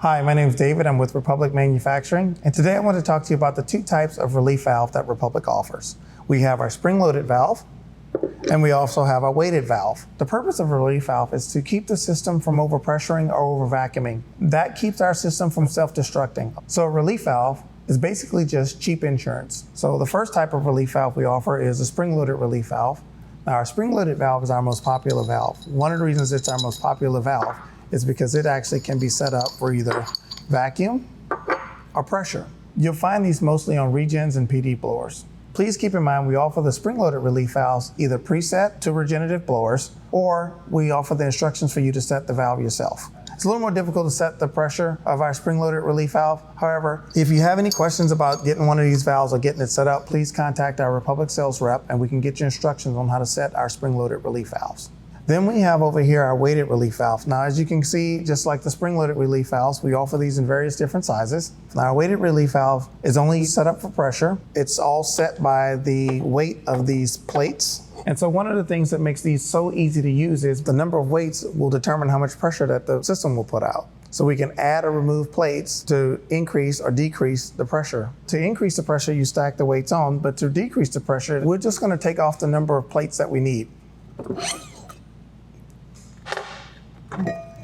Hi, my name is David. I'm with Republic Manufacturing, and today I want to talk to you about the two types of relief valve that Republic offers. We have our spring-loaded valve, and we also have our weighted valve. The purpose of a relief valve is to keep the system from overpressuring or over-vacuuming. That keeps our system from self-destructing. So a relief valve is basically just cheap insurance. So the first type of relief valve we offer is a spring-loaded relief valve. Now, our spring-loaded valve is our most popular valve. One of the reasons it's our most popular valve is because it actually can be set up for either vacuum or pressure. You'll find these mostly on regens and PD blowers. Please keep in mind we offer the spring-loaded relief valves either preset to regenerative blowers, or we offer the instructions for you to set the valve yourself. It's a little more difficult to set the pressure of our spring-loaded relief valve. However, if you have any questions about getting one of these valves or getting it set up, please contact our Republic sales rep and we can get you instructions on how to set our spring-loaded relief valves. Then we have over here our weighted relief valve. Now, as you can see, just like the spring-loaded relief valves, we offer these in various different sizes. Now, our weighted relief valve is only set up for pressure. It's all set by the weight of these plates. And so one of the things that makes these so easy to use is the number of weights will determine how much pressure that the system will put out. So we can add or remove plates to increase or decrease the pressure. To increase the pressure, you stack the weights on, but to decrease the pressure, we're just gonna take off the number of plates that we need.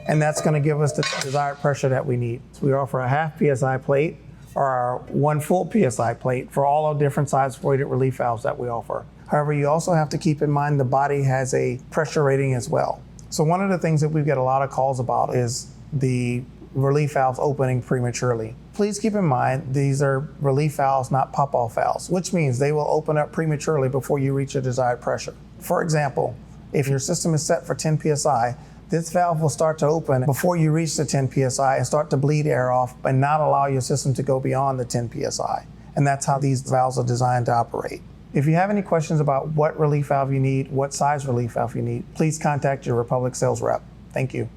And that's going to give us the desired pressure that we need. So we offer a half PSI plate or one full PSI plate for all our different size weighted relief valves that we offer. However, you also have to keep in mind the body has a pressure rating as well. So one of the things that we get a lot of calls about is the relief valves opening prematurely. Please keep in mind these are relief valves, not pop-off valves, which means they will open up prematurely before you reach your desired pressure. For example, if your system is set for 10 PSI, this valve will start to open before you reach the 10 PSI and start to bleed air off and not allow your system to go beyond the 10 PSI. And that's how these valves are designed to operate. If you have any questions about what relief valve you need, what size relief valve you need, please contact your Republic sales rep. Thank you.